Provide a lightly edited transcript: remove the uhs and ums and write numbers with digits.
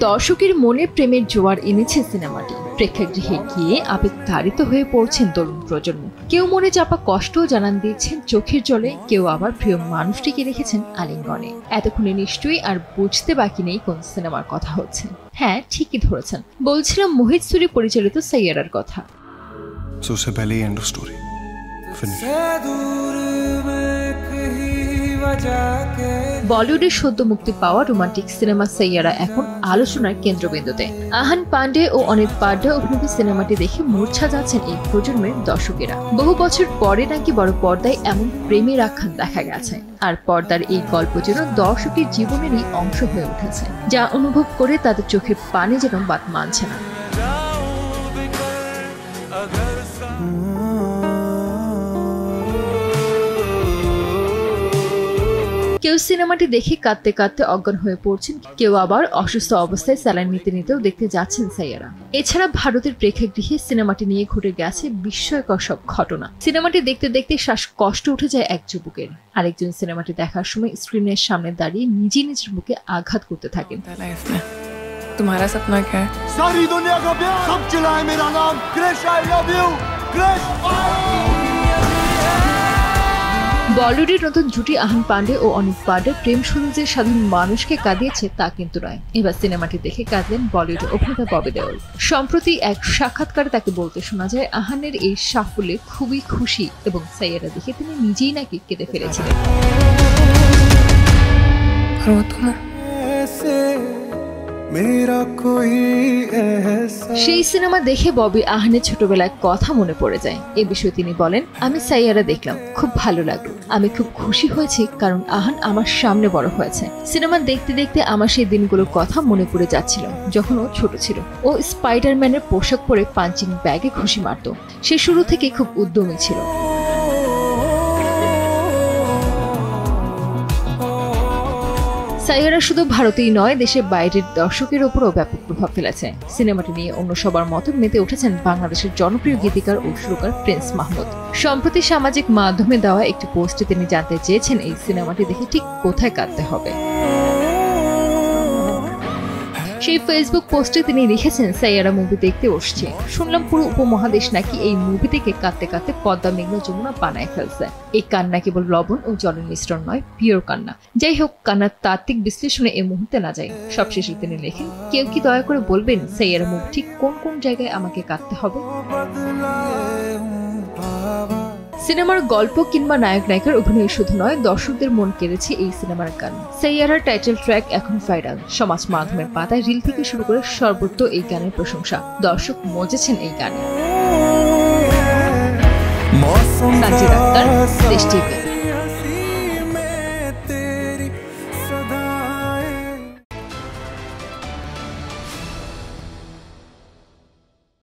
দর্শকের মনে প্রেমের জোয়ার এনেছে সিনেমাটি। প্রেক্ষাগৃহে গিয়ে আবেগ তাড়িত হয়ে পড়ছেন তরুণ প্রজন্ম। কেউ মনে চাপা কষ্টও জানান দিয়েছেন চোখের জলে, কেউ আবার প্রিয় মানুষটিকে রেখেছেন আলিঙ্গনে। এতক্ষণে নিশ্চয়ই আর বুঝতে বাকি নেই কোন সিনেমার কথা হচ্ছে। হ্যাঁ, ঠিকই ধরেছেন, বলছিলাম মোহিত সুরি পরিচালিত সাইয়ারার কথা। বলিউডের সদ্য মুক্তি পাওয়া রোমান্টিক সিনেমা সাইয়ারা এখন আলোচনার কেন্দ্রবিন্দুতে। আহান পান্ডে ও অনিত পাড্ডা অভিনীত সিনেমাটি দেখে মূর্ছা যাচ্ছেন এই প্রজন্মের দর্শকেরা। বহু বছর পরে নাকি বড় পর্দায় এমন প্রেমের আখ্যান দেখা গেছে, আর পর্দার এই গল্প যেন দর্শকের জীবনেরই অংশ হয়ে উঠেছে, যা অনুভব করে তাদের চোখের পানি যেন বাদ মানছে না। কেউ সিনেমাটি দেখে কাঁদতে কাঁদতে অজ্ঞান হয়ে পড়ছেন, কেউ আবার অসুস্থ অবস্থায় স্যালাইন নিতে নিতেও দেখতে যাচ্ছেন সাইয়ারা। এছাড়া ভারতের প্রেক্ষাগৃহে সিনেমাটি নিয়ে ঘটে গেছে বিস্ময়কর সব ঘটনা। সিনেমাটি দেখতে দেখতে শ্বাসকষ্ট উঠে যায় এক যুবকের। আরেকজন সিনেমাটি দেখার সময় স্ক্রিনের সামনে দাঁড়িয়ে নিজের বুকে আঘাত করতে থাকেন। तुम्हारा सपना क्या है? सारी दुनिया का प्यार, सब चिल्लाए मेरा नाम, Krish I love you, Krish. বলিউডের নতুন জুটি আহান পান্ডে ও অনিত পাড্ডা প্রেম শুরু যে সাধারণ মানুষকে কাঁদিয়েছে তা কিন্তু নয়। এবার সিনেমাটি দেখে কাঁদলেন বলিউডের অভিনেতা ববি দেওল। সম্প্রতি এক সাক্ষাৎকারে তাকে বলতে শোনা যায় আহানের এই সাফল্যে খুবই খুশি এবং সাইয়ারা দেখে তিনি নিজেই নাকি কেঁদে ফেলেছিলেন। সেই সিনেমা দেখে ববি আহানের ছোটবেলায় কথা মনে পড়ে যায়। এ বিষয়ে তিনি বলেন, আমি সাইয়ারা দেখলাম, খুব ভালো লাগলো। আমি খুব খুশি হয়েছি কারণ আহান আমার সামনে বড় হয়েছে। সিনেমা দেখতে দেখতে আমার সেই দিনগুলোর কথা মনে পড়ে যাচ্ছিল যখন ও ছোট ছিল। ও স্পাইডারম্যানের পোশাক পরে পাঞ্চিং ব্যাগে ঘুষি মারত। সে শুরু থেকে খুব উদ্যমী ছিল। সাইয়ারা শুধু ভারতেই নয়, দেশের বাইরের দর্শকের ওপরও ব্যাপক প্রভাব ফেলেছে। সিনেমাটি নিয়ে অন্য সবার মতো মেতে উঠেছেন বাংলাদেশের জনপ্রিয় গীতিকার ও সুরকার প্রিন্স মাহমুদ। সম্প্রতি সামাজিক মাধ্যমে দেওয়া একটি পোস্টে তিনি জানতে চেয়েছেন এই সিনেমাটি দেখে ঠিক কোথায় কাঁদতে হবে। সেই ফেসবুক পোস্টে তিনি লিখেছেন, সাইয়ারা মুভি দেখতে বসছে, শুনলাম পুরো উপমহাদেশ নাকি এই মুভি থেকে কাঁদতে কাঁদতে পদ্মা মেঘনা যমুনা বানায় ফেলছে। এই কান্না কেবল লবণ ও জলের মিশ্রণ নয়, পিওর কান্না। যাই হোক, কান্নার তাত্ত্বিক বিশ্লেষণে এই মুহূর্তে না যায়। সবশেষে তিনি লেখেন, কেউ কি দয়া করে বলবেন সাইয়ারা মুভি ঠিক কোন কোন জায়গায় আমাকে কাঁদতে হবে? সিনেমার গল্প কিংবা নায়ক নায়িকার অভিনয় শুধু নয়, দর্শকদের মন কেড়েছে এই সিনেমার গান। সাইয়ারার টাইটেল ট্র্যাক এখন ভাইরাল। সমাজ মাধ্যমের পাতায় রিল থেকে শুরু করে সর্বত্র এই গানের প্রশংসা। দর্শক মজেছেন এই গানে। সানজিদ আক্তার, দেশ টিভি।